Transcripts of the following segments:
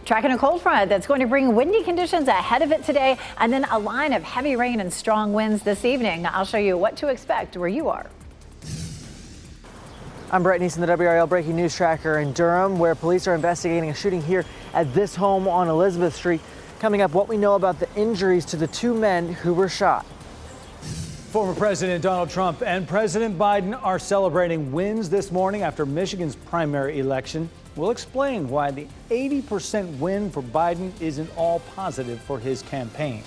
Tracking a cold front that's going to bring windy conditions ahead of it today, and then a line of heavy rain and strong winds this evening. I'll show you what to expect where you are. I'm Brett Neeson, the WRAL Breaking News Tracker in Durham, where police are investigating a shooting here at this home on Elizabeth Street. Coming up, what we know about the injuries to the two men who were shot. Former President Donald Trump and President Biden are celebrating wins this morning after Michigan's primary election. We'll explain why the 80% win for Biden isn't all positive for his campaign.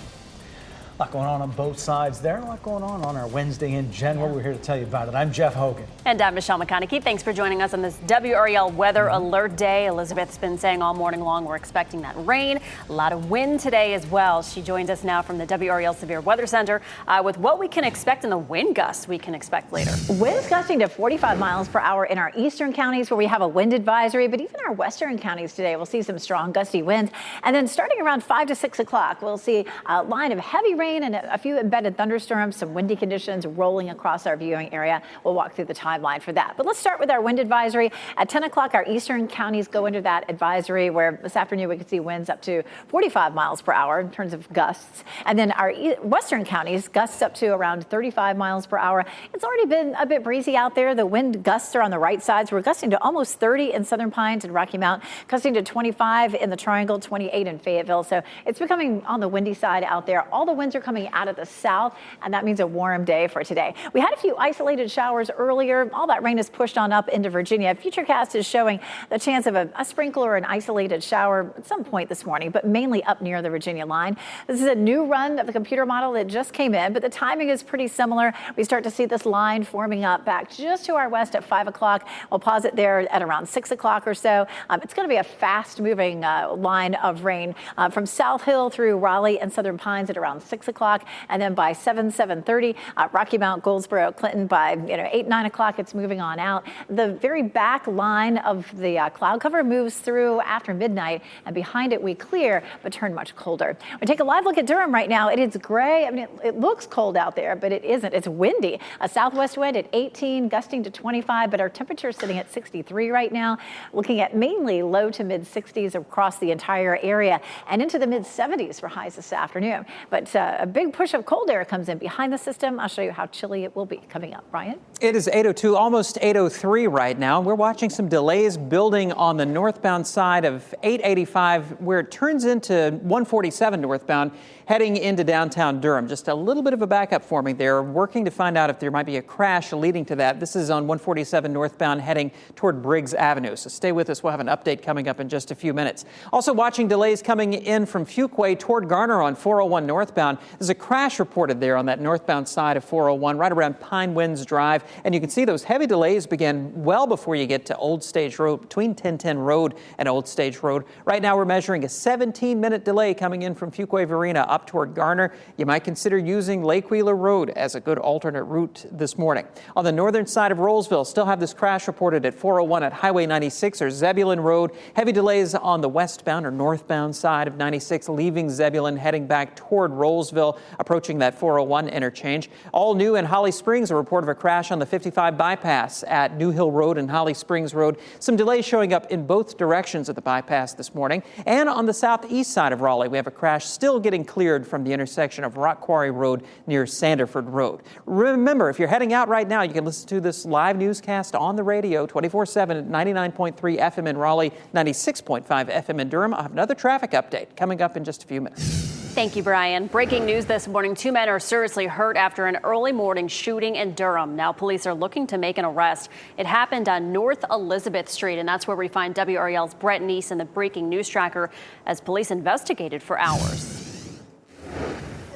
A lot going on both sides there. A lot going on our Wednesday in general. We're here to tell you about it. I'm Jeff Hogan. And I'm Michelle McConaughey. Thanks for joining us on this WRAL Weather Alert Day. Elizabeth's been saying all morning long we're expecting that rain. A lot of wind today as well. She joins us now from the WRAL Severe Weather Center with what we can expect and the wind gusts we can expect later. Winds gusting to 45 miles per hour in our eastern counties where we have a wind advisory, but even our western counties today we'll see some strong gusty winds. And then starting around 5 to 6 o'clock, we'll see a line of heavy rain and a few embedded thunderstorms, some windy conditions rolling across our viewing area. We'll walk through the timeline for that. But let's start with our wind advisory. At 10 o'clock, our eastern counties go into that advisory where this afternoon we could see winds up to 45 miles per hour in terms of gusts. And then our western counties gusts up to around 35 miles per hour. It's already been a bit breezy out there. The wind gusts are on the right side, so we're gusting to almost 30 in Southern Pines and Rocky Mount, gusting to 25 in the Triangle, 28 in Fayetteville. So it's becoming on the windy side out there. All the winds are coming out of the south, and that means a warm day for today. We had a few isolated showers earlier. All that rain is pushed on up into Virginia. Futurecast is showing the chance of a sprinkle or an isolated shower at some point this morning, but mainly up near the Virginia line. This is a new run of the computer model that just came in, but the timing is pretty similar. We start to see this line forming up back just to our west at 5 o'clock. We'll pause it there at around 6 o'clock or so. It's going to be a fast-moving line of rain from South Hill through Raleigh and Southern Pines at around 6 o'clock. And then by 7:30, Rocky Mount, Goldsboro, Clinton by 8, 9 o'clock, it's moving on out. The very back line of the cloud cover moves through after midnight, and behind it we clear, but turn much colder. We take a live look at Durham right now. It is gray. I mean, it looks cold out there, but it isn't. It's windy. A southwest wind at 18, gusting to 25, but our temperature is sitting at 63 right now. Looking at mainly low to mid 60s across the entire area and into the mid 70s for highs this afternoon. But a big push of cold air comes in behind the system. I'll show you how chilly it will be coming up. Brian? It is 8:02, almost 8:03 right now. We're watching some delays building on the northbound side of 885 where it turns into 147 northbound heading into downtown Durham. Just a little bit of a backup forming there. Working to find out if there might be a crash leading to that. This is on 147 northbound heading toward Briggs Avenue. So stay with us. We'll have an update coming up in just a few minutes. Also watching delays coming in from Fuquay toward Garner on 401 northbound. There's a crash reported there on that northbound side of 401 right around Pine Winds Drive. And you can see those heavy delays begin well before you get to Old Stage Road, between 1010 Road and Old Stage Road. Right now we're measuring a 17-minute delay coming in from Fuquay Varina up toward Garner. You might consider using Lake Wheeler Road as a good alternate route this morning. On the northern side of Rollsville, still have this crash reported at 401 at Highway 96 or Zebulon Road. Heavy delays on the westbound or northbound side of 96, leaving Zebulon, heading back toward Rollsville, approaching that 401 interchange. All new in Holly Springs, a report of a crash on the 55 bypass at New Hill Road and Holly Springs Road. Some delays showing up in both directions of the bypass this morning. And on the southeast side of Raleigh, we have a crash still getting cleared from the intersection of Rock Quarry Road near Sanderford Road. Remember, if you're heading out right now, you can listen to this live newscast on the radio 24/7 at 99.3 FM in Raleigh, 96.5 FM in Durham. I'll have another traffic update coming up in just a few minutes. Thank you, Brian. Breaking news this morning. 2 men are seriously hurt after an early morning shooting in Durham. Now police are looking to make an arrest. It happened on North Elizabeth Street, and that's where we find WRAL's Brett Neeson, the Breaking News Tracker, as police investigated for hours.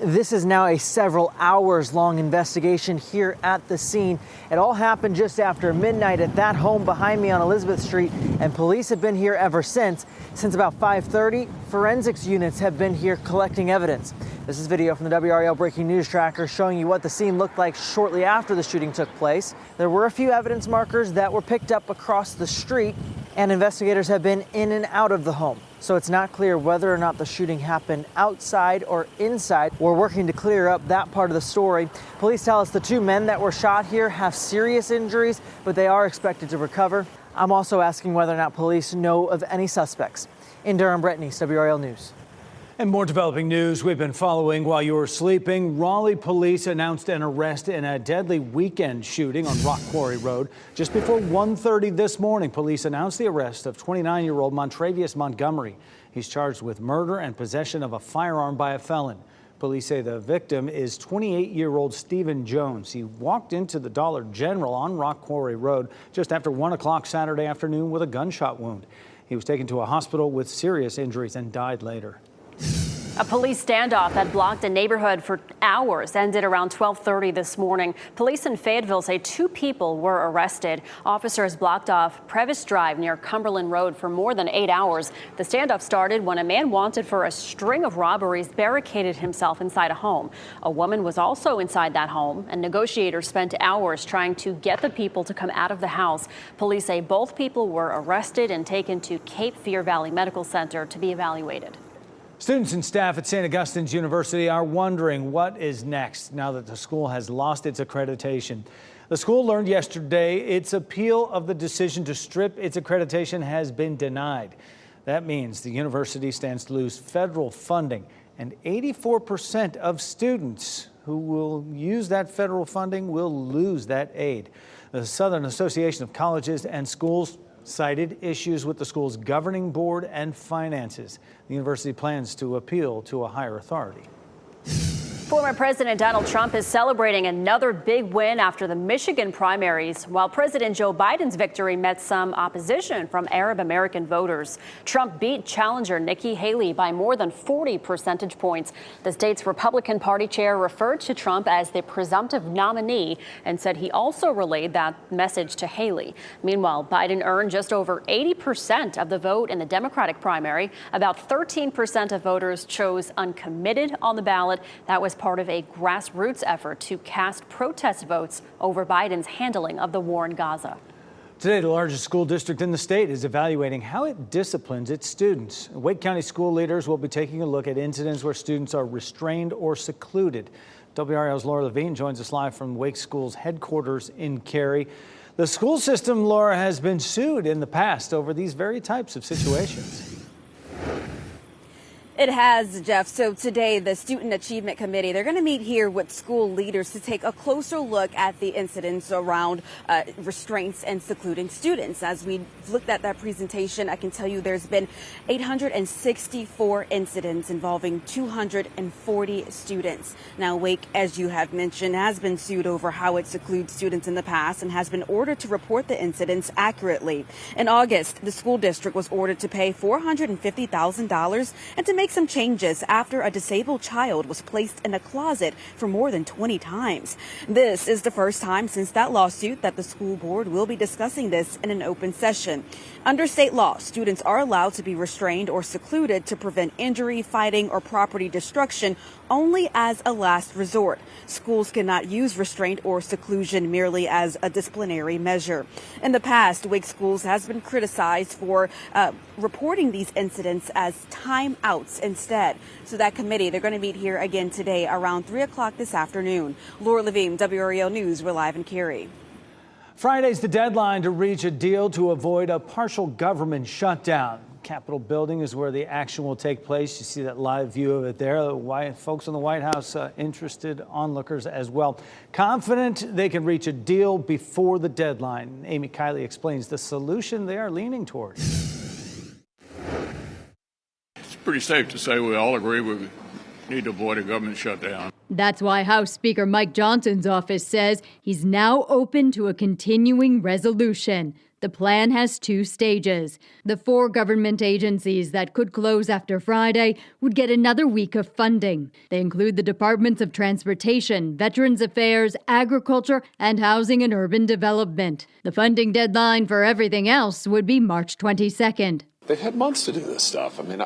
This is now a several hours long investigation here at the scene. It all happened just after midnight at that home behind me on Elizabeth Street, and police have been here ever since. Since about 5:30, forensics units have been here collecting evidence. This is video from the WRAL Breaking News Tracker showing you what the scene looked like shortly after the shooting took place. There were a few evidence markers that were picked up across the street, and investigators have been in and out of the home. So it's not clear whether or not the shooting happened outside or inside. We're working to clear up that part of the story. Police tell us the two men that were shot here have serious injuries, but they are expected to recover. I'm also asking whether or not police know of any suspects. In Durham, Brett Neese, WRAL News. And more developing news we've been following while you were sleeping. Raleigh police announced an arrest in a deadly weekend shooting on Rock Quarry Road. Just before 1:30 this morning, police announced the arrest of 29-year-old Montravius Montgomery. He's charged with murder and possession of a firearm by a felon. Police say the victim is 28-year-old Stephen Jones. He walked into the Dollar General on Rock Quarry Road just after 1 o'clock Saturday afternoon with a gunshot wound. He was taken to a hospital with serious injuries and died later. A police standoff that blocked a neighborhood for hours ended around 12:30 this morning. Police in Fayetteville say 2 people were arrested. Officers blocked off Previs Drive near Cumberland Road for more than 8 hours. The standoff started when a man wanted for a string of robberies barricaded himself inside a home. A woman was also inside that home, and negotiators spent hours trying to get the people to come out of the house. Police say both people were arrested and taken to Cape Fear Valley Medical Center to be evaluated. Students and staff at St. Augustine's University are wondering what is next now that the school has lost its accreditation. The school learned yesterday its appeal of the decision to strip its accreditation has been denied. That means the university stands to lose federal funding, and 84% of students who will use that federal funding will lose that aid. The Southern Association of Colleges and Schools cited issues with the school's governing board and finances. The university plans to appeal to a higher authority. Former President Donald Trump is celebrating another big win after the Michigan primaries, while President Joe Biden's victory met some opposition from Arab American voters. Trump beat challenger Nikki Haley by more than 40 percentage points. The state's Republican Party chair referred to Trump as the presumptive nominee and said he also relayed that message to Haley. Meanwhile, Biden earned just over 80% of the vote in the Democratic primary. About 13% of voters chose uncommitted on the ballot. That was part of a grassroots effort to cast protest votes over Biden's handling of the war in Gaza. Today, the largest school district in the state is evaluating how it disciplines its students. Wake County school leaders will be taking a look at incidents where students are restrained or secluded. WRAL's Laura Levine joins us live from Wake School's headquarters in Cary. The school system, Laura, has been sued in the past over these very types of situations. It has, Jeff. So today, the Student Achievement Committee, they're going to meet here with school leaders to take a closer look at the incidents around restraints and secluding students. As we looked at that presentation, I can tell you there's been 864 incidents involving 240 students. Now, Wake, as you have mentioned, has been sued over how it secludes students in the past and has been ordered to report the incidents accurately. In August, the school district was ordered to pay $450,000 and to make some changes after a disabled child was placed in a closet for more than 20 times. This is the first time since that lawsuit that the school board will be discussing this in an open session. Under state law, students are allowed to be restrained or secluded to prevent injury, fighting, or property destruction only as a last resort. Schools cannot use restraint or seclusion merely as a disciplinary measure. In the past, Wake Schools has been criticized for reporting these incidents as timeouts instead. So that committee, they're going to meet here again today around 3 o'clock this afternoon. Laura Levine, WRAL News. We're live in Cary. Friday's the deadline to reach a deal to avoid a partial government shutdown. Capitol building is where the action will take place. You see that live view of it there. The folks in the White House interested onlookers as well. Confident they can reach a deal before the deadline. Amy Kiley explains the solution they are leaning toward. It's pretty safe to say we all agree we need to avoid a government shutdown. That's why House Speaker Mike Johnson's office says he's now open to a continuing resolution. The plan has 2 stages. The 4 government agencies that could close after Friday would get another week of funding. They include the Departments of Transportation, Veterans Affairs, Agriculture, and Housing and Urban Development. The funding deadline for everything else would be March 22nd. They've had months to do this stuff. I mean,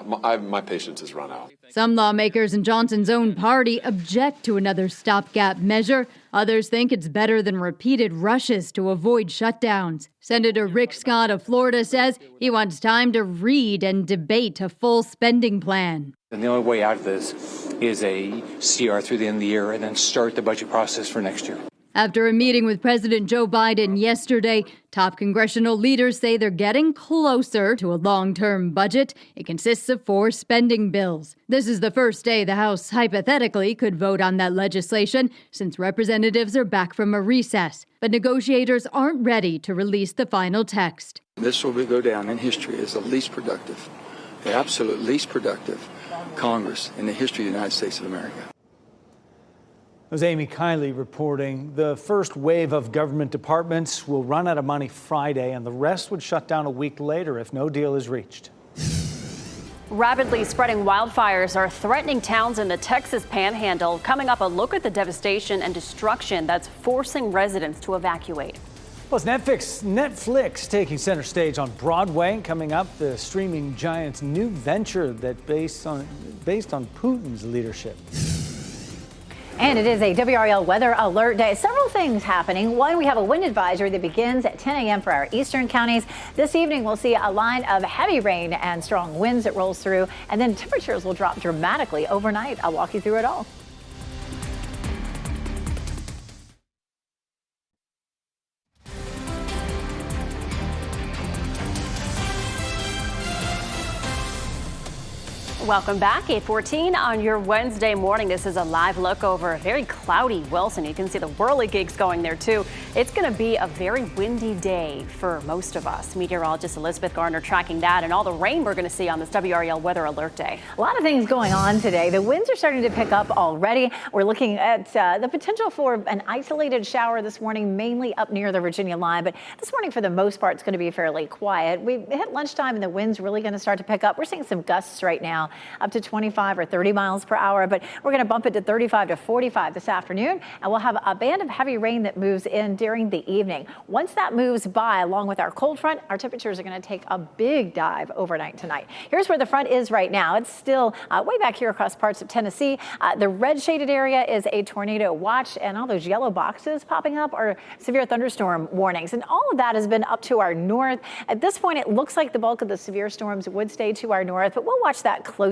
my patience has run out. Some lawmakers in Johnson's own party object to another stopgap measure. Others think it's better than repeated rushes to avoid shutdowns. Senator Rick Scott of Florida says he wants time to read and debate a full spending plan. And the only way out of this is a CR through the end of the year and then start the budget process for next year. After a meeting with President Joe Biden yesterday, top congressional leaders say they're getting closer to a long-term budget. It consists of 4 spending bills. This is the first day the House hypothetically could vote on that legislation since representatives are back from a recess. But negotiators aren't ready to release the final text. This will go down in history as the least productive, the absolute least productive Congress in the history of the United States of America. That was Amy Kiley reporting. The first wave of government departments will run out of money Friday, and the rest would shut down a week later if no deal is reached. Rapidly spreading wildfires are threatening towns in the Texas Panhandle. Coming up, a look at the devastation and destruction that's forcing residents to evacuate. Plus, Netflix taking center stage on Broadway. Coming up, the streaming giant's new venture that based on Putin's leadership. And it is a WRAL weather alert day. Several things happening. One, we have a wind advisory that begins at 10 a.m. for our eastern counties. This evening, we'll see a line of heavy rain and strong winds that rolls through, and then temperatures will drop dramatically overnight. I'll walk you through it all. Welcome back, 8:14 on your Wednesday morning. This is a live look over a very cloudy Wilson. You can see the whirligigs going there too. It's going to be a very windy day for most of us. Meteorologist Elizabeth Garner tracking that and all the rain we're going to see on this WRAL weather alert day. A lot of things going on today. The winds are starting to pick up already. We're looking at the potential for an isolated shower this morning, mainly up near the Virginia line. But this morning, for the most part, it's going to be fairly quiet. We hit lunchtime and the wind's really going to start to pick up. We're seeing some gusts right now, up to 25 or 30 miles per hour, but we're going to bump it to 35 to 45 this afternoon, and we'll have a band of heavy rain that moves in during the evening. Once that moves by, along with our cold front, our temperatures are going to take a big dive overnight tonight. Here's where the front is right now. It's still way back here across parts of Tennessee. The red shaded area is a tornado watch, and all those yellow boxes popping up are severe thunderstorm warnings, and all of that has been up to our north. At this point, it looks like the bulk of the severe storms would stay to our north, but we'll watch that closely.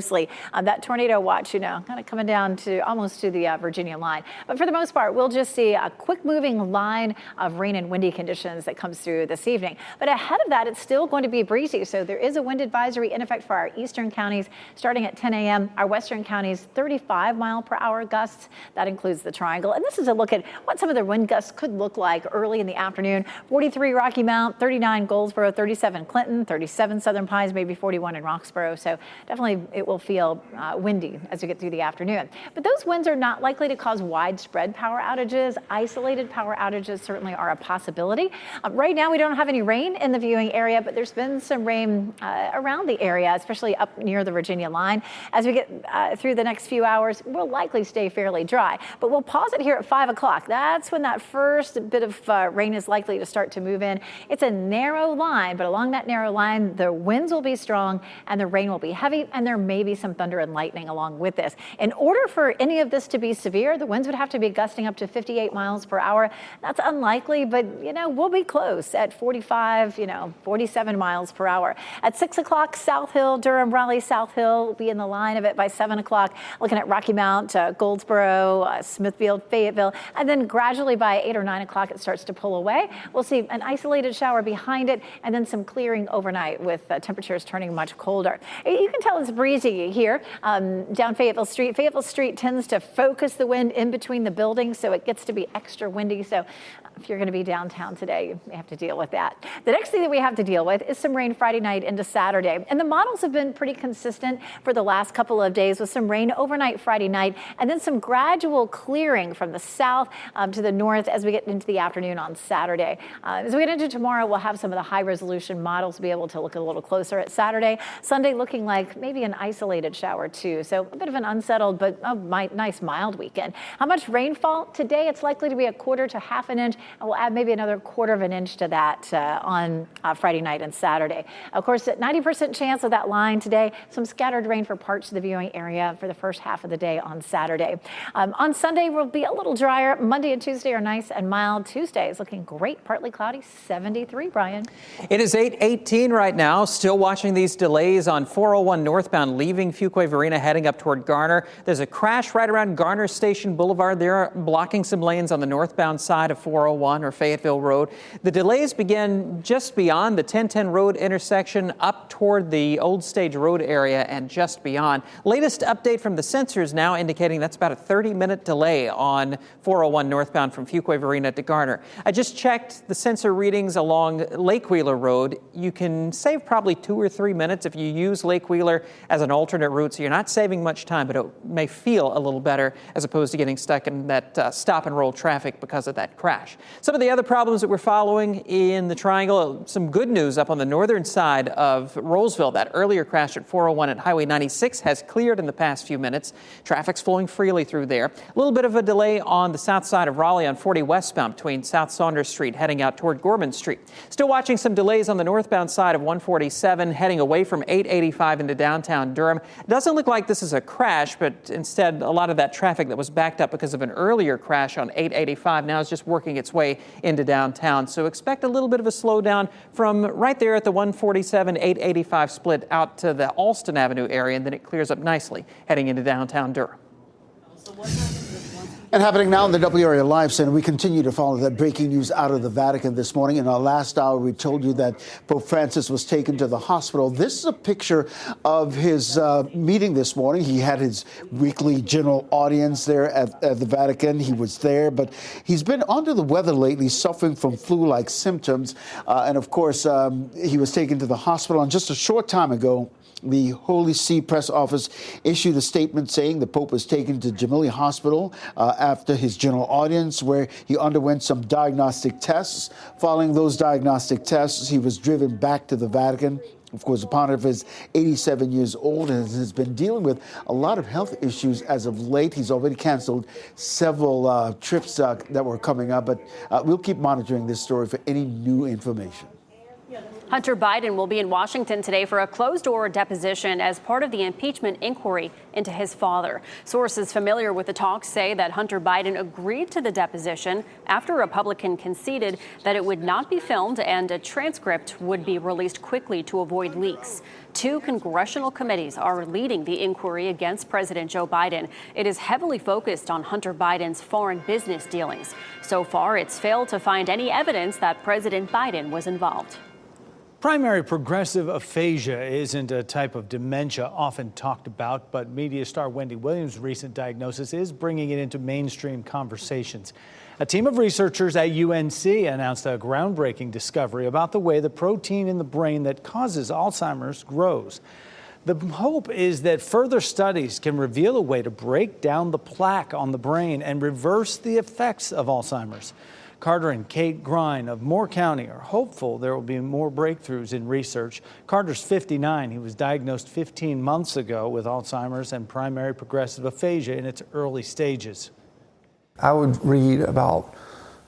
That tornado watch, kind of coming down to almost to the Virginia line. But for the most part, we'll just see a quick moving line of rain and windy conditions that comes through this evening. But ahead of that, it's still going to be breezy. So there is a wind advisory in effect for our eastern counties starting at 10 a.m. Our western counties, 35 mile per hour gusts. That includes the triangle. And this is a look at what some of the wind gusts could look like early in the afternoon. 43 Rocky Mount, 39 Goldsboro, 37 Clinton, 37 Southern Pines, maybe 41 in Roxboro. So definitely it will feel windy as we get through the afternoon. But those winds are not likely to cause widespread power outages. Isolated power outages certainly are a possibility. Right now, we don't have any rain in the viewing area, but there's been some rain around the area, especially up near the Virginia line. As we get through the next few hours, we'll likely stay fairly dry. But we'll pause it here at 5 o'clock. That's when that first bit of rain is likely to start to move in. It's a narrow line, but along that narrow line, the winds will be strong and the rain will be heavy, and there may be some thunder and lightning along with this. In order for any of this to be severe, the winds would have to be gusting up to 58 miles per hour. That's unlikely, but we'll be close at 45, 47 miles per hour. At 6 o'clock, South Hill, Durham, Raleigh, South Hill will be in the line of it by 7 o'clock. Looking at Rocky Mount, Goldsboro, Smithfield, Fayetteville, and then gradually by 8 or 9 o'clock, it starts to pull away. We'll see an isolated shower behind it, and then some clearing overnight with temperatures turning much colder. You can tell it's breezy here down Fayetteville Street. Fayetteville Street tends to focus the wind in between the buildings, so it gets to be extra windy. So if you're going to be downtown today, you may have to deal with that. The next thing that we have to deal with is some rain Friday night into Saturday. And the models have been pretty consistent for the last couple of days with some rain overnight Friday night and then some gradual clearing from the south to the north as we get into the afternoon on Saturday. As we get into tomorrow, we'll have some of the high resolution models be able to look a little closer at Saturday. Sunday looking like maybe an isolated shower too. So a bit of an unsettled but nice mild weekend. How much rainfall today? It's likely to be 1/4 to 1/2 inch, and we'll add maybe another 1/4 inch to that on Friday night and Saturday. Of course, 90% chance of that line today. Some scattered rain for parts of the viewing area for the first half of the day on Saturday. On Sunday, we'll be a little drier. Monday and Tuesday are nice and mild. Tuesday is looking great, partly cloudy, 73, Brian. It is 8:18 right now. Still watching these delays on 401 northbound leaving Fuquay-Varina, heading up toward Garner. There's a crash right around Garner Station Boulevard. They're blocking some lanes on the northbound side of 401 or Fayetteville Road. The delays begin just beyond the 1010 Road intersection up toward the Old Stage Road area and just beyond. Latest update from the sensors now indicating that's about a 30-minute delay on 401 northbound from Fuquay-Varina to Garner. I just checked the sensor readings along Lake Wheeler Road. You can save probably 2 or 3 minutes if you use Lake Wheeler as an alternate route, so you're not saving much time, but it may feel a little better as opposed to getting stuck in that stop and roll traffic because of that crash. Some of the other problems that we're following in the Triangle, some good news up on the northern side of Rollsville. That earlier crash at 401 at Highway 96 has cleared in the past few minutes. Traffic's flowing freely through there. A little bit of a delay on the south side of Raleigh on 40 westbound between South Saunders Street heading out toward Gorman Street. Still watching some delays on the northbound side of 147 heading away from 885 into downtown Durham. Doesn't look like this is a crash, but instead a lot of that traffic that was backed up because of an earlier crash on 885 now is just working its way into downtown. So expect a little bit of a slowdown from right there at the 147-885 split out to the Alston Avenue area, and then it clears up nicely heading into downtown Durham. And happening now in the WRAL Live Center, we continue to follow that breaking news out of the Vatican this morning. In our last hour, we told you that Pope Francis was taken to the hospital. This is a picture of his meeting this morning. He had his weekly general audience there at the Vatican. He was there, but he's been under the weather lately, suffering from flu-like symptoms. And of course, he was taken to the hospital. And just a short time ago, the Holy See press office issued a statement saying the Pope was taken to Gemelli Hospital after his general audience, where he underwent some diagnostic tests. Following those diagnostic tests, he was driven back to the Vatican. Of course, upon of his 87 years old and has been dealing with a lot of health issues as of late. He's already canceled several trips that were coming up, but we'll keep monitoring this story for any new information. Hunter Biden will be in Washington today for a closed-door deposition as part of the impeachment inquiry into his father. Sources familiar with the talks say that Hunter Biden agreed to the deposition after a Republican conceded that it would not be filmed and a transcript would be released quickly to avoid leaks. 2 congressional committees are leading the inquiry against President Joe Biden. It is heavily focused on Hunter Biden's foreign business dealings. So far, it's failed to find any evidence that President Biden was involved. Primary progressive aphasia isn't a type of dementia often talked about, but media star Wendy Williams' recent diagnosis is bringing it into mainstream conversations. A team of researchers at UNC announced a groundbreaking discovery about the way the protein in the brain that causes Alzheimer's grows. The hope is that further studies can reveal a way to break down the plaque on the brain and reverse the effects of Alzheimer's. Carter and Kate Grine of Moore County are hopeful there will be more breakthroughs in research. Carter's 59. He was diagnosed 15 months ago with Alzheimer's and primary progressive aphasia in its early stages. I would read about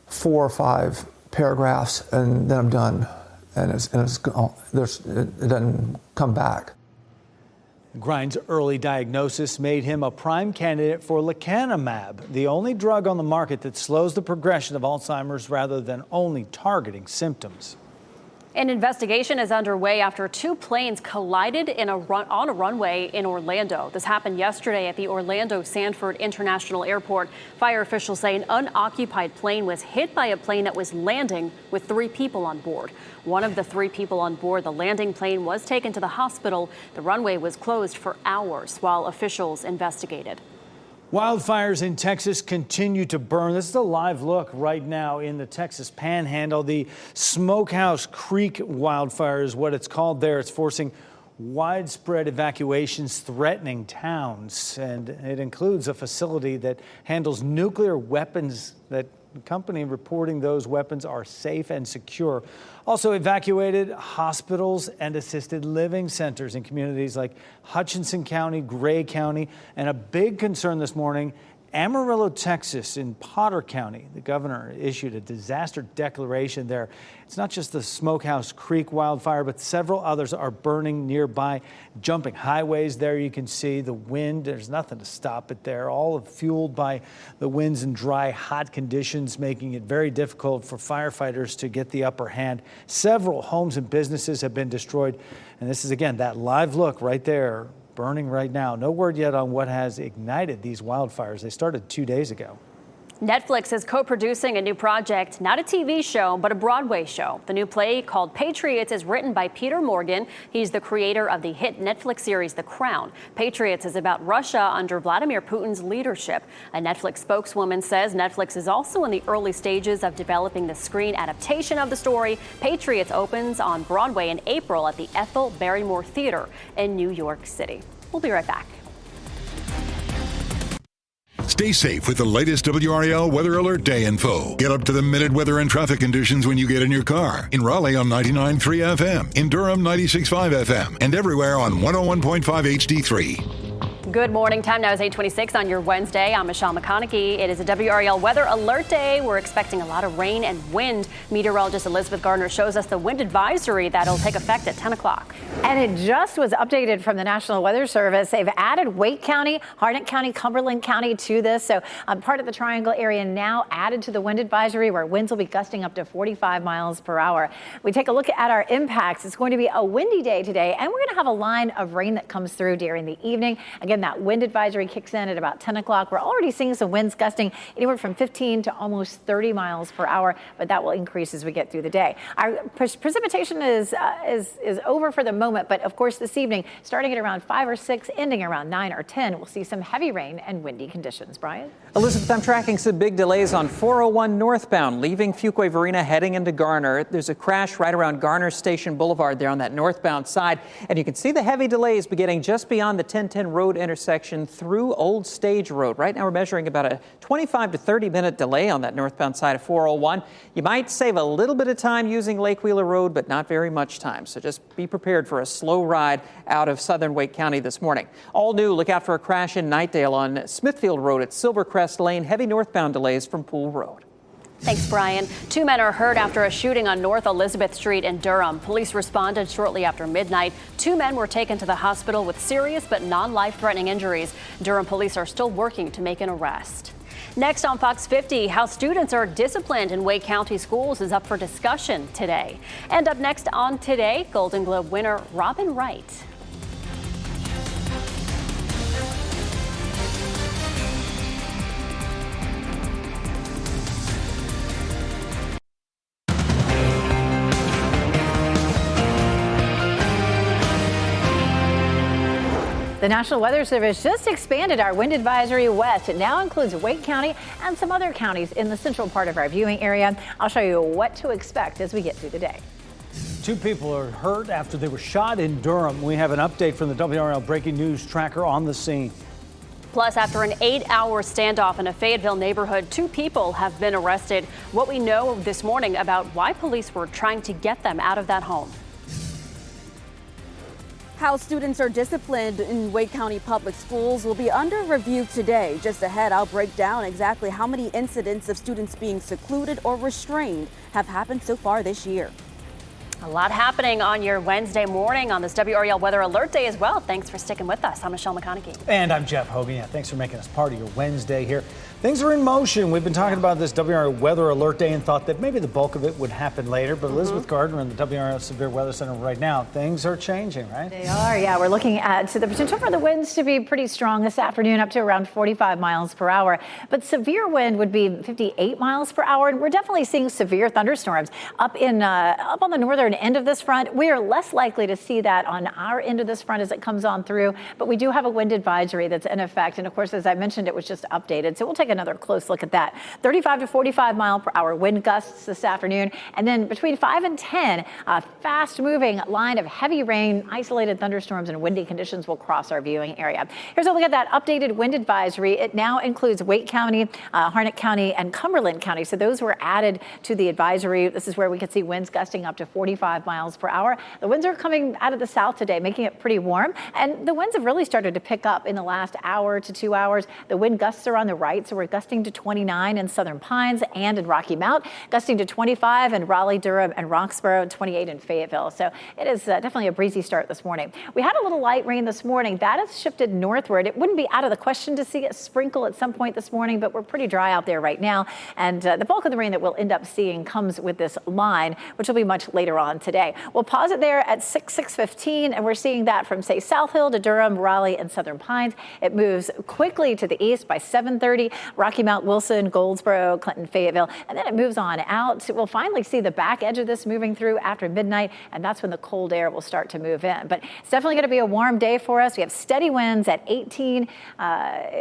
4 or 5 paragraphs and then I'm done, and it's gone. It doesn't come back. Grine's early diagnosis made him a prime candidate for lecanemab, the only drug on the market that slows the progression of Alzheimer's rather than only targeting symptoms. An investigation is underway after 2 planes collided on a runway in Orlando. This happened yesterday at the Orlando Sanford International Airport. Fire officials say an unoccupied plane was hit by a plane that was landing with 3 people on board. One of the 3 people on board the landing plane was taken to the hospital. The runway was closed for hours while officials investigated. Wildfires in Texas continue to burn. This is a live look right now in the Texas Panhandle. The Smokehouse Creek wildfire is what it's called there. It's forcing widespread evacuations, threatening towns. And it includes a facility that handles nuclear weapons. That the company reporting those weapons are safe and secure. Also evacuated hospitals and assisted living centers in communities like Hutchinson County, Gray County, and a big concern this morning, Amarillo, Texas, in Potter County. The governor issued a disaster declaration there. It's not just the Smokehouse Creek wildfire, but several others are burning nearby, jumping highways there. You can see the wind. There's nothing to stop it there. All fueled by the winds and dry, hot conditions, making it very difficult for firefighters to get the upper hand. Several homes and businesses have been destroyed. And this is, again, that live look right there. burning right now. No word yet on what has ignited these wildfires. They started 2 days ago. Netflix is co-producing a new project, not a TV show, but a Broadway show. The new play, called Patriots, is written by Peter Morgan. He's the creator of the hit Netflix series The Crown. Patriots is about Russia under Vladimir Putin's leadership. A Netflix spokeswoman says Netflix is also in the early stages of developing the screen adaptation of the story. Patriots opens on Broadway in April at the Ethel Barrymore Theater in New York City. We'll be right back. Stay safe with the latest WRAL Weather Alert Day info. Get up to the minute weather and traffic conditions when you get in your car. In Raleigh on 99.3 FM, in Durham 96.5 FM, and everywhere on 101.5 HD3. Good morning. Time now is 8:26 on your Wednesday. I'm Michelle McConaughey. It is a WRAL Weather Alert Day. We're expecting a lot of rain and wind. Meteorologist Elizabeth Gardner shows us the wind advisory that'll take effect at 10 o'clock. And it just was updated from the National Weather Service. They've added Wake County, Harnett County, Cumberland County to this. So part of the Triangle area now added to the wind advisory, where winds will be gusting up to 45 miles per hour. We take a look at our impacts. It's going to be a windy day today, and we're going to have a line of rain that comes through during the evening. Again, that wind advisory kicks in at about 10 o'clock. We're already seeing some winds gusting anywhere from 15 to almost 30 miles per hour, but that will increase as we get through the day. Our precipitation is over for the moment, but of course this evening, starting at around 5 or 6, ending around 9 or 10, we'll see some heavy rain and windy conditions. Brian? Elizabeth, I'm tracking some big delays on 401 northbound, leaving Fuquay-Varina, heading into Garner. There's a crash right around Garner Station Boulevard there on that northbound side, and you can see the heavy delays beginning just beyond the 1010 road intersection through Old Stage Road. Right now we're measuring about a 25 to 30-minute delay on that northbound side of 401. You might save a little bit of time using Lake Wheeler Road, but not very much time. So just be prepared for a slow ride out of southern Wake County this morning. All new, look out for a crash in Knightdale on Smithfield Road at Silvercrest Lane. Heavy northbound delays from Pool Road. Thanks, Brian. 2 men are hurt after a shooting on North Elizabeth Street in Durham. Police responded shortly after midnight. 2 men were taken to the hospital with serious but non-life-threatening injuries. Durham police are still working to make an arrest. Next on Fox 50, how students are disciplined in Wake County schools is up for discussion today. And up next on Today, Golden Globe winner Robin Wright. The National Weather Service just expanded our wind advisory west. It now includes Wake County and some other counties in the central part of our viewing area. I'll show you what to expect as we get through the day. 2 people are hurt after they were shot in Durham. We have an update from the WRAL Breaking News Tracker on the scene. Plus, after an 8-hour standoff in a Fayetteville neighborhood, 2 people have been arrested. What we know this morning about why police were trying to get them out of that home. How students are disciplined in Wake County Public Schools will be under review today. Just ahead, I'll break down exactly how many incidents of students being secluded or restrained have happened so far this year. A lot happening on your Wednesday morning on this WRAL Weather Alert Day as well. Thanks for sticking with us. I'm Michelle McConaughey. And I'm Jeff Hogan. Yeah, thanks for making us part of your Wednesday here. Things are in motion. We've been talking about this WRAL Weather Alert Day and thought that maybe the bulk of it would happen later. But Elizabeth Gardner in the WRAL Severe Weather Center right now, things are changing, right? They are, yeah. We're looking at the potential for the winds to be pretty strong this afternoon, up to around 45 miles per hour. But severe wind would be 58 miles per hour. And we're definitely seeing severe thunderstorms up on the northern end of this front. We are less likely to see that on our end of this front as it comes on through. But we do have a wind advisory that's in effect. And of course, as I mentioned, it was just updated. So we'll take another close look at that. 35 to 45 mile per hour wind gusts this afternoon. And then between 5 and 10, a fast moving line of heavy rain, isolated thunderstorms and windy conditions will cross our viewing area. Here's a look at that updated wind advisory. It now includes Wake County, Harnett County and Cumberland County. So those were added to the advisory. This is where we could see winds gusting up to 45 miles per hour. The winds are coming out of the south today, making it pretty warm. And the winds have really started to pick up in the last hour to 2 hours. The wind gusts are on the right, so we're gusting to 29 in Southern Pines and in Rocky Mount, gusting to 25 in Raleigh, Durham, and Roxborough, 28 in Fayetteville. So it is definitely a breezy start this morning. We had a little light rain this morning. That has shifted northward. It wouldn't be out of the question to see it sprinkle at some point this morning, but we're pretty dry out there right now. And the bulk of the rain that we'll end up seeing comes with this line, which will be much later on on today. We'll pause it there at 6:15, and we're seeing that from, say, South Hill to Durham, Raleigh, and Southern Pines. It moves quickly to the east by 7:30, Rocky Mount, Wilson, Goldsboro, Clinton, Fayetteville, and then it moves on out. We'll finally see the back edge of this moving through after midnight, and that's when the cold air will start to move in. But it's definitely going to be a warm day for us. We have steady winds at 18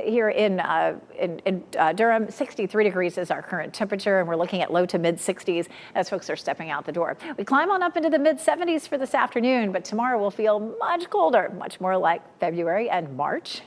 here in Durham. 63 degrees is our current temperature, and we're looking at low to mid 60s as folks are stepping out the door. We climb on up into the mid 70s for this afternoon, but tomorrow will feel much colder, much more like February and March.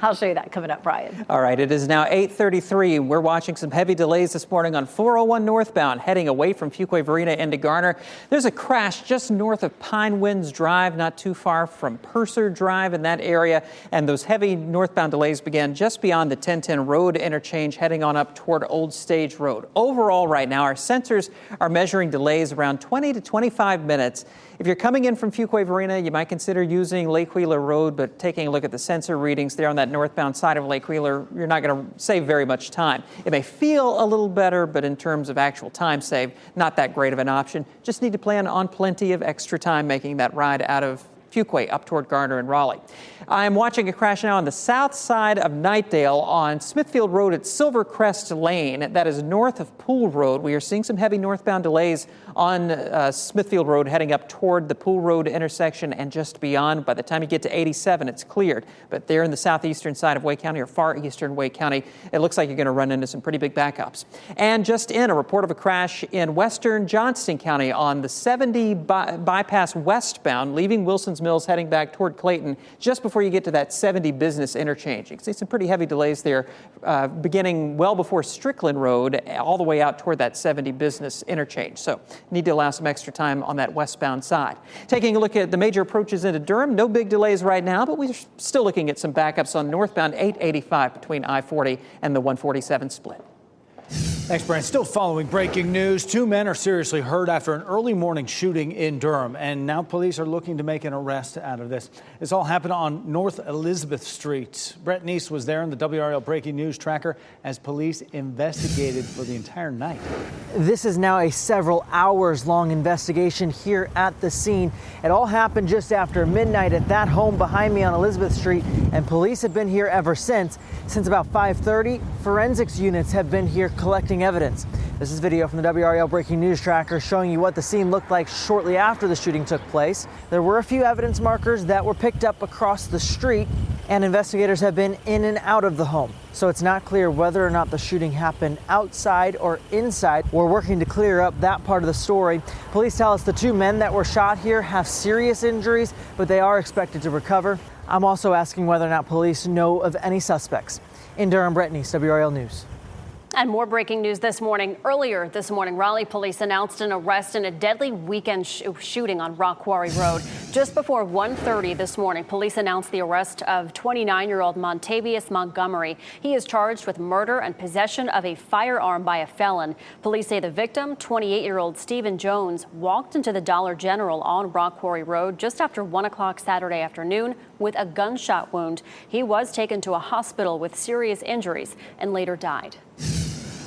I'll show you that coming up, Brian. All right, it is now 8:33. We're watching some heavy delays this morning on 401 northbound, heading away from Fuquay-Varina into Garner. There's a crash just north of Pine Winds Drive, not too far from Purser Drive in that area. And those heavy northbound delays began just beyond the 1010 road interchange, heading on up toward Old Stage Road. Overall, right now, our sensors are measuring delays around 20 to 25 minutes. If you're coming in from Fuquay-Varina, you might consider using Lake Wheeler Road, but taking a look at the sensor readings there on that northbound side of Lake Wheeler, you're not going to save very much time. It may feel a little better, but in terms of actual time saved, not that great of an option. Just need to plan on plenty of extra time making that ride out of Fuquay up toward Garner and Raleigh. I'm watching a crash now on the south side of Knightdale on Smithfield Road at Silvercrest Lane. That is north of Pool Road. We are seeing some heavy northbound delays on Smithfield Road heading up toward the Pool Road intersection and just beyond. By the time you get to 87, it's cleared. But there in the southeastern side of Wake County or far eastern Wake County, it looks like you're going to run into some pretty big backups. And just in, a report of a crash in western Johnston County on the 70 bypass westbound, leaving Wilson's Mills heading back toward Clayton just before you get to that 70 business interchange. You can see some pretty heavy delays there beginning well before Strickland Road all the way out toward that 70 business interchange. So need to allow some extra time on that westbound side. Taking a look at the major approaches into Durham, no big delays right now, but we're still looking at some backups on northbound 885 between I-40 and the 147 split. Thanks, Brent. Still following breaking news. 2 men are seriously hurt after an early morning shooting in Durham, and now police are looking to make an arrest out of this. This all happened on North Elizabeth Street. Brett Neese was there in the WRAL breaking news tracker as police investigated for the entire night. This is now a several hours long investigation here at the scene. It all happened just after midnight at that home behind me on Elizabeth Street, and police have been here ever since. Since about 5:30, forensics units have been here collecting evidence. This is video from the WRAL breaking news tracker showing you what the scene looked like shortly after the shooting took place. There were a few evidence markers that were picked up across the street, and investigators have been in and out of the home. So it's not clear whether or not the shooting happened outside or inside. We're working to clear up that part of the story. Police tell us the 2 men that were shot here have serious injuries, but they are expected to recover. I'm also asking whether or not police know of any suspects. In Durham, Brett Neese, WRAL News. And more breaking news this morning. Earlier this morning, Raleigh police announced an arrest in a deadly weekend shooting on Rock Quarry Road. Just before 1:30 this morning, police announced the arrest of 29-year-old Montavious Montgomery. He is charged with murder and possession of a firearm by a felon. Police say the victim, 28-year-old Stephen Jones, walked into the Dollar General on Rock Quarry Road just after 1 o'clock Saturday afternoon with a gunshot wound. He was taken to a hospital with serious injuries and later died.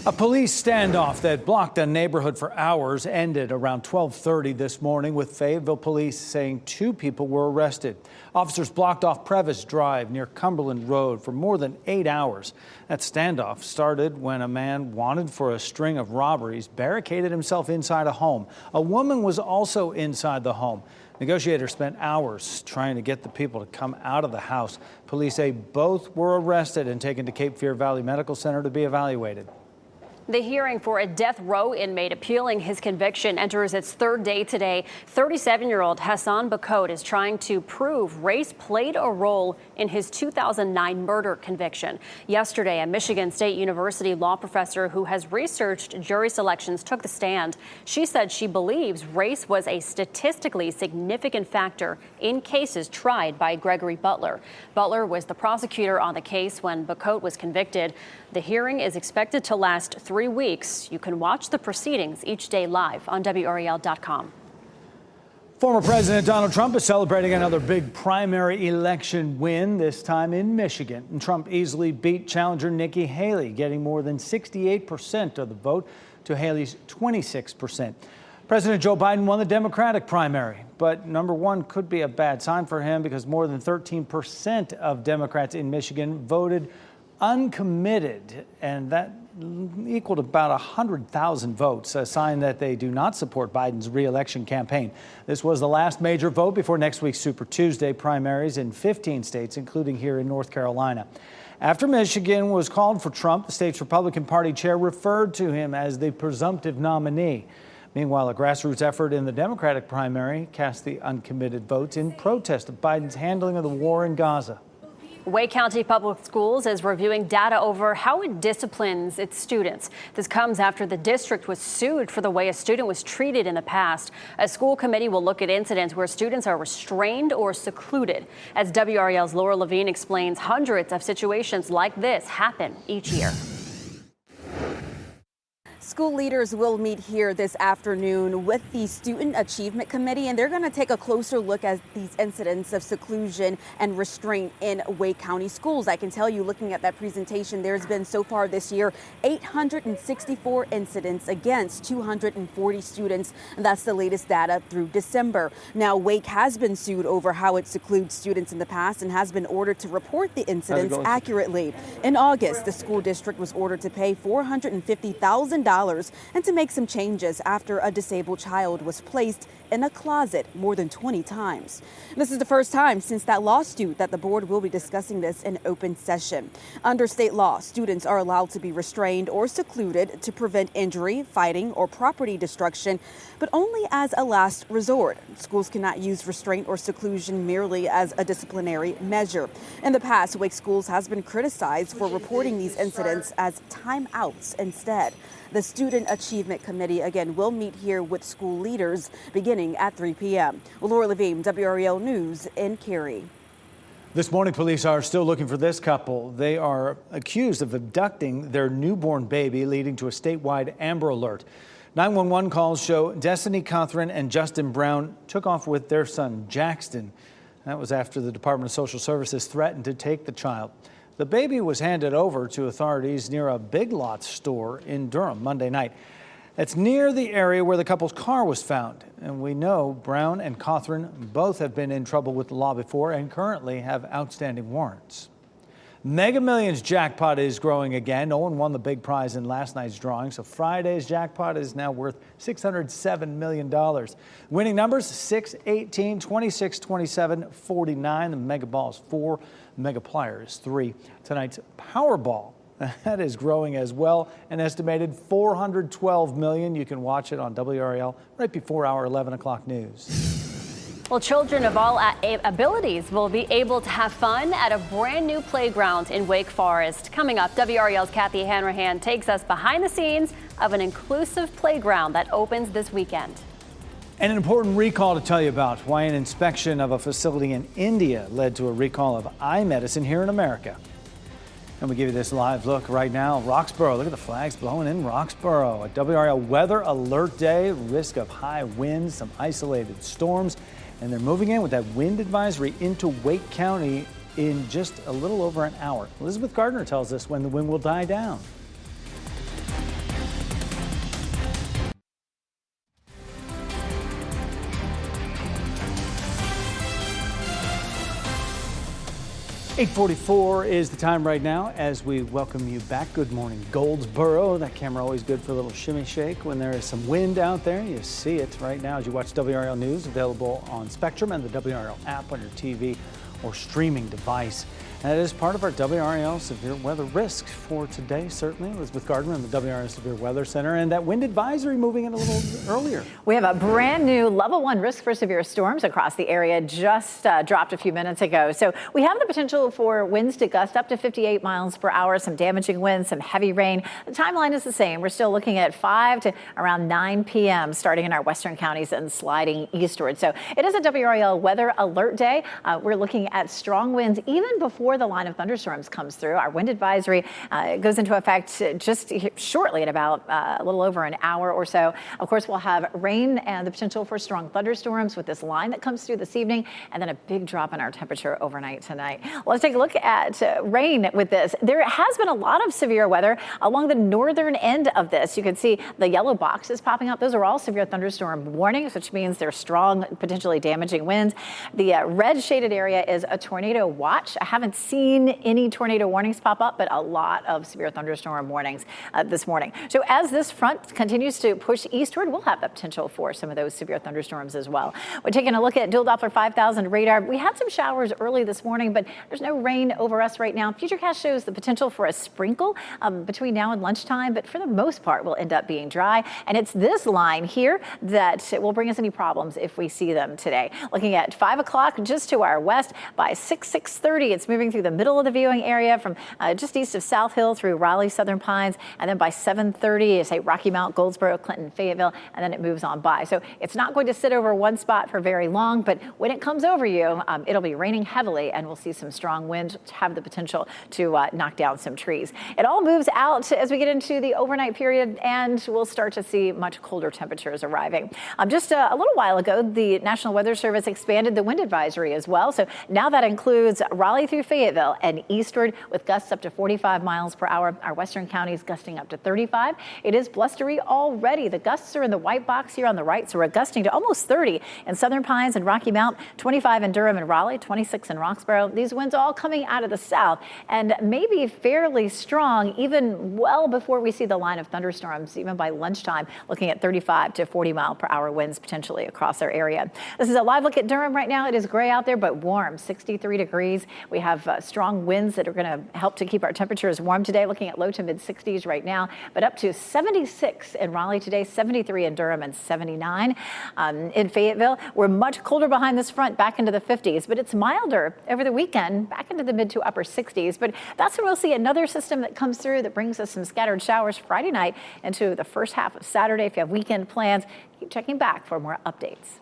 A police standoff that blocked a neighborhood for hours ended around 12:30 this morning, with Fayetteville police saying 2 people were arrested. Officers blocked off Previs Drive near Cumberland Road for more than 8 hours. That standoff started when a man wanted for a string of robberies barricaded himself inside a home. A woman was also inside the home. Negotiators spent hours trying to get the people to come out of the house. Police say both were arrested and taken to Cape Fear Valley Medical Center to be evaluated. The hearing for a death row inmate appealing his conviction enters its 3rd day today. 37-year-old Hassan Bakot is trying to prove race played a role in his 2009 murder conviction. Yesterday, a Michigan State University law professor who has researched jury selections took the stand. She said she believes race was a statistically significant factor in cases tried by Gregory Butler. Butler was the prosecutor on the case when Bakot was convicted. The hearing is expected to last 3 weeks. You can watch the proceedings each day live on WRAL.com. Former President Donald Trump is celebrating another big primary election win, this time in Michigan. And Trump easily beat challenger Nikki Haley, getting more than 68% of the vote to Haley's 26%. President Joe Biden won the Democratic primary, but number one could be a bad sign for him because more than 13% of Democrats in Michigan voted uncommitted, and that equaled about 100,000 votes, a sign that they do not support Biden's re-election campaign. This was the last major vote before next week's Super Tuesday primaries in 15 states, including here in North Carolina. After Michigan was called for Trump, the state's Republican Party chair referred to him as the presumptive nominee. Meanwhile, a grassroots effort in the Democratic primary cast the uncommitted votes in protest of Biden's handling of the war in Gaza. Wake County Public Schools is reviewing data over how it disciplines its students. This comes after the district was sued for the way a student was treated in the past. A school committee will look at incidents where students are restrained or secluded. As WRAL's Laura Levine explains, hundreds of situations like this happen each year. School leaders will meet here this afternoon with the Student Achievement Committee, and they're going to take a closer look at these incidents of seclusion and restraint in Wake County schools. I can tell you, looking at that presentation, there's been so far this year 864 incidents against 240 students, and that's the latest data through December. Now, Wake has been sued over how it secludes students in the past and has been ordered to report the incidents accurately. In August, the school district was ordered to pay $450,000 and to make some changes after a disabled child was placed in a closet more than 20 times. This is the first time since that lawsuit that the board will be discussing this in open session. Under state law, students are allowed to be restrained or secluded to prevent injury, fighting, or property destruction, but only as a last resort. Schools cannot use restraint or seclusion merely as a disciplinary measure. In the past, Wake Schools has been criticized for reporting these incidents as timeouts instead. The Student Achievement Committee, again, will meet here with school leaders beginning at 3 p.m. Laura Levine, WRAL News in Cary. This morning, police are still looking for this couple. They are accused of abducting their newborn baby, leading to a statewide Amber Alert. 911 calls show Destiny Cothran and Justin Brown took off with their son, Jackson. That was after the Department of Social Services threatened to take the child. The baby was handed over to authorities near a Big Lots store in Durham Monday night. It's near the area where the couple's car was found. And we know Brown and Cothran both have been in trouble with the law before and currently have outstanding warrants. Mega Millions jackpot is growing again. No one won the big prize in last night's drawing, so Friday's jackpot is now worth $607 million. Winning numbers 6, 18, 26, 27, 49. The Mega Ball is 4. Mega Plier is 3. Tonight's Powerball, that is growing as well, an estimated $412 million. You can watch it on WRAL right before our 11 o'clock news. Well, children of all abilities will be able to have fun at a brand new playground in Wake Forest. Coming up, WRAL's Kathy Hanrahan takes us behind the scenes of an inclusive playground that opens this weekend. And an important recall to tell you about, why an inspection of a facility in India led to a recall of eye medicine here in America. And we give you this live look right now. Roxborough, look at the flags blowing in Roxborough. A WRAL weather alert day, risk of high winds, some isolated storms. And they're moving in with that wind advisory into Wake County in just a little over an hour. Elizabeth Gardner tells us when the wind will die down. .44 is the time right now as we welcome you back. Good morning, Goldsboro. That camera always good for a little shimmy shake when there is some wind out there. You see it right now as you watch WRAL News, available on Spectrum and the WRAL app on your TV or streaming device. And it is part of our WRAL severe weather risk for today, certainly. Elizabeth Gardner in the WRAL Severe Weather Center, and that wind advisory moving in a little earlier. We have a brand new level 1 risk for severe storms across the area, just dropped a few minutes ago. So we have the potential for winds to gust up to 58 miles per hour, some damaging winds, some heavy rain. The timeline is the same. We're still looking at 5 to around 9 p.m. starting in our western counties and sliding eastward. So it is a WRAL weather alert day. We're looking at strong winds even before before the line of thunderstorms comes through. Our wind advisory goes into effect just shortly in about a little over an hour or so. Of course, we'll have rain and the potential for strong thunderstorms with this line that comes through this evening, and then a big drop in our temperature overnight tonight. Let's take a look at rain with this. There has been a lot of severe weather along the northern end of this. You can see the yellow boxes popping up. Those are all severe thunderstorm warnings, which means they're strong, potentially damaging winds. The red shaded area is a tornado watch. I haven't seen any tornado warnings pop up, but a lot of severe thunderstorm warnings this morning. So as this front continues to push eastward, we'll have the potential for some of those severe thunderstorms as well. We're taking a look at dual Doppler 5000 radar. We had some showers early this morning, but there's no rain over us right now. Futurecast shows the potential for a sprinkle between now and lunchtime, but for the most part, will end up being dry. And it's this line here that will bring us any problems if we see them today. Looking at 5 o'clock just to our west, by 6:30, it's moving through the middle of the viewing area from just east of South Hill through Raleigh, Southern Pines, and then by 7:30, say Rocky Mount, Goldsboro, Clinton, Fayetteville, and then it moves on by. So it's not going to sit over one spot for very long, but when it comes over you, it'll be raining heavily, and we'll see some strong winds have the potential to knock down some trees. It all moves out as we get into the overnight period, and we'll start to see much colder temperatures arriving. Just a little while ago, the National Weather Service expanded the wind advisory as well. So now that includes Raleigh through Fayetteville and eastward with gusts up to 45 miles per hour. Our western counties gusting up to 35. It is blustery already. The gusts are in the white box here on the right, so we're gusting to almost 30 in Southern Pines and Rocky Mount, 25 in Durham and Raleigh, 26 in Roxborough. These winds all coming out of the south and maybe fairly strong even well before we see the line of thunderstorms, even by lunchtime, looking at 35 to 40 mile per hour winds potentially across our area. This is a live look at Durham right now. It is gray out there, but warm, 63 degrees. We have strong winds that are going to help to keep our temperatures warm today, looking at low to mid 60s right now, but up to 76 in Raleigh today, 73 in Durham, and 79 in Fayetteville. We're much colder behind this front, back into the 50s, but it's milder over the weekend, back into the mid to upper 60s. But that's when we'll see another system that comes through that brings us some scattered showers Friday night into the first half of Saturday. If you have weekend plans, keep checking back for more updates.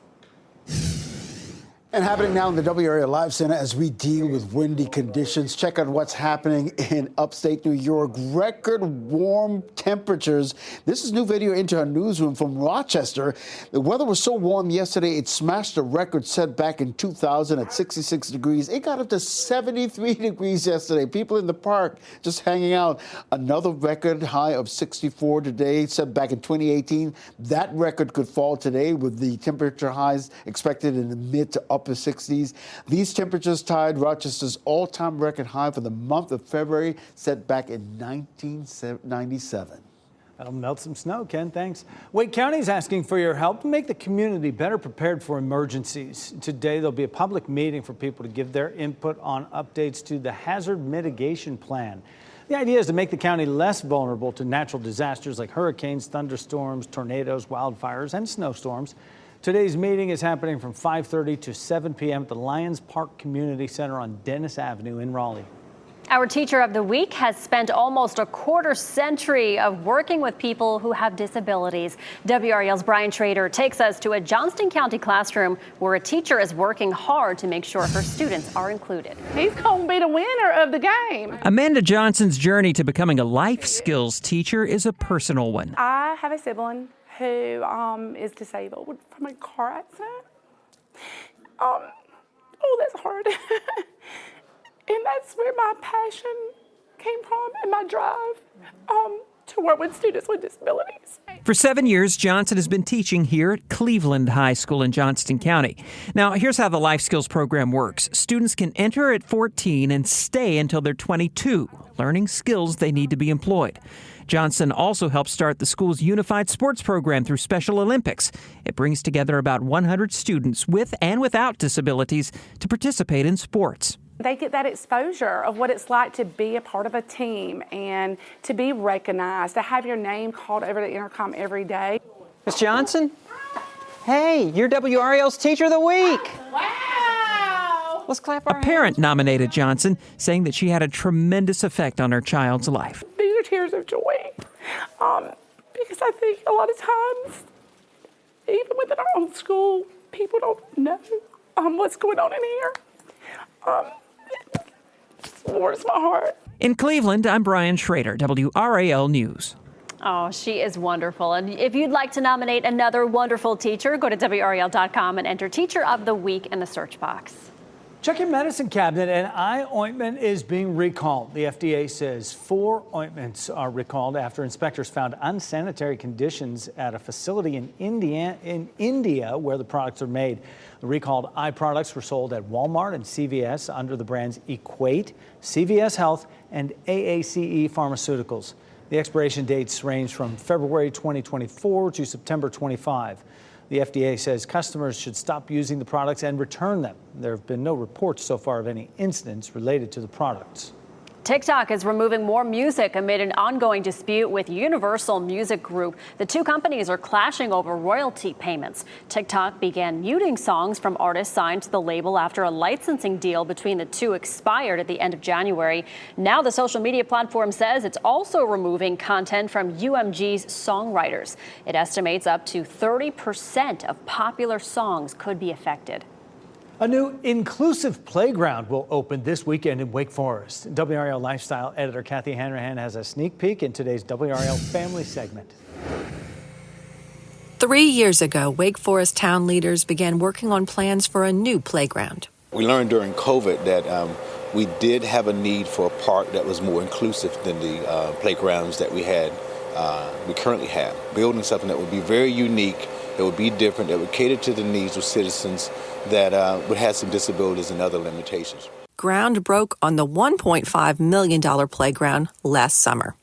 And happening now in the WRAL Live Center as we deal with windy conditions. Check out what's happening in upstate New York. Record warm temperatures. This is new video into our newsroom from Rochester. The weather was so warm yesterday, it smashed a record set back in 2000 at 66 degrees. It got up to 73 degrees yesterday. People in the park just hanging out. Another record high of 64 today, set back in 2018. That record could fall today with the temperature highs expected in the mid to upper 60s. These temperatures tied Rochester's all-time record high for the month of February, set back in 1997. That'll melt some snow, Ken. Thanks. Wake County is asking for your help to make the community better prepared for emergencies. Today, there'll be a public meeting for people to give their input on updates to the hazard mitigation plan. The idea is to make the county less vulnerable to natural disasters like hurricanes, thunderstorms, tornadoes, wildfires, and snowstorms. Today's meeting is happening from 5:30 to 7 p.m. at the Lions Park Community Center on Dennis Avenue in Raleigh. Our Teacher of the Week has spent almost a quarter century of working with people who have disabilities. WRAL's Brian Trader takes us to a Johnston County classroom where a teacher is working hard to make sure her students are included. He's going to be the winner of the game. Amanda Johnson's journey to becoming a life skills teacher is a personal one. I have a sibling who is disabled from a car accident. Oh, that's hard. And that's where my passion came from and my drive to work with students with disabilities. For 7 years, Johnson has been teaching here at Cleveland High School in Johnston County. Now, here's how the Life Skills program works. Students can enter at 14 and stay until they're 22, learning skills they need to be employed. Johnson also helps start the school's unified sports program through Special Olympics. It brings together about 100 students with and without disabilities to participate in sports. They get that exposure of what it's like to be a part of a team and to be recognized, to have your name called over the intercom every day. Miss Johnson? Hey, you're WRAL's Teacher of the Week. Wow! Let's clap our hands. A parent nominated Johnson, saying that she had a tremendous effect on her child's life. These are tears of joy because I think a lot of times, even within our own school, people don't know what's going on in here. warms my heart. In Cleveland, I'm Brian Schrader, WRAL News. Oh, she is wonderful. And if you'd like to nominate another wonderful teacher, go to WRAL.com and enter Teacher of the Week in the search box. Check your medicine cabinet. An eye ointment is being recalled. The FDA says 4 ointments are recalled after inspectors found unsanitary conditions at a facility in India where the products are made. The recalled eye products were sold at Walmart and CVS under the brands Equate, CVS Health, and AACE Pharmaceuticals. The expiration dates range from February 2024 to September 25. The FDA says customers should stop using the products and return them. There have been no reports so far of any incidents related to the products. TikTok is removing more music amid an ongoing dispute with Universal Music Group. The two companies are clashing over royalty payments. TikTok began muting songs from artists signed to the label after a licensing deal between the two expired at the end of January. Now the social media platform says it's also removing content from UMG's songwriters. It estimates up to 30% of popular songs could be affected. A new inclusive playground will open this weekend in Wake Forest. WRAL Lifestyle editor Kathy Hanrahan has a sneak peek in today's WRAL Family segment. 3 years ago, Wake Forest town leaders began working on plans for a new playground. We learned during COVID that we did have a need for a park that was more inclusive than the playgrounds that we currently have. Building something that would be very unique, that would be different, that would cater to the needs of citizens that would have some disabilities and other limitations. Ground broke on the $1.5 million playground last summer.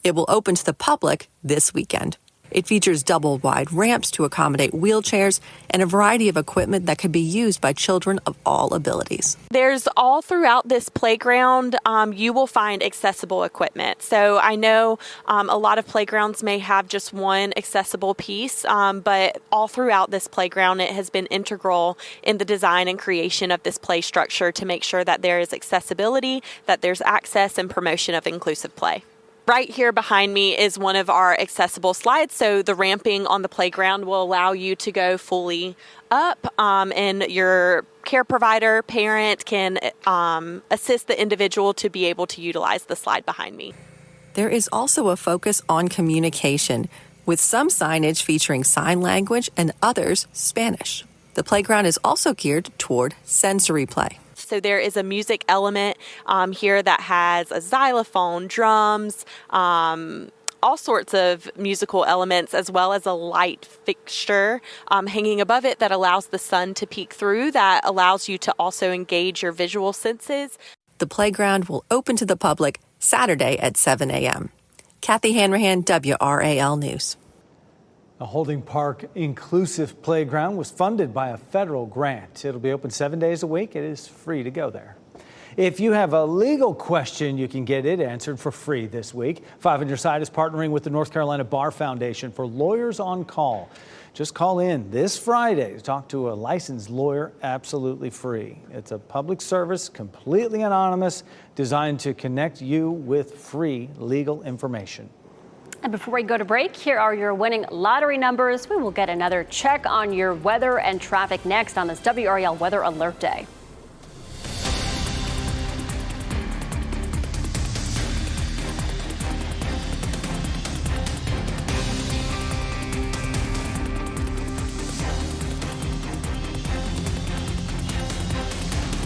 It will open to the public this weekend. It features double-wide ramps to accommodate wheelchairs and a variety of equipment that could be used by children of all abilities. There's all throughout this playground, you will find accessible equipment. So I know a lot of playgrounds may have just one accessible piece, but all throughout this playground, it has been integral in the design and creation of this play structure to make sure that there is accessibility, that there's access and promotion of inclusive play. Right here behind me is one of our accessible slides. So the ramping on the playground will allow you to go fully up, and your care provider, parent can assist the individual to be able to utilize the slide behind me. There is also a focus on communication, with some signage featuring sign language and others Spanish. The playground is also geared toward sensory play. So there is a music element here that has a xylophone, drums, all sorts of musical elements, as well as a light fixture hanging above it that allows the sun to peek through, that allows you to also engage your visual senses. The playground will open to the public Saturday at 7 a.m. Kathy Hanrahan, WRAL News. The Holding Park Inclusive Playground was funded by a federal grant. It'll be open 7 days a week. It is free to go there. If you have a legal question, you can get it answered for free this week. 5 on Your Side is partnering with the North Carolina Bar Foundation for Lawyers on Call. Just call in this Friday to talk to a licensed lawyer absolutely free. It's a public service, completely anonymous, designed to connect you with free legal information. And before we go to break, here are your winning lottery numbers. We will get another check on your weather and traffic next on this WRAL Weather Alert Day.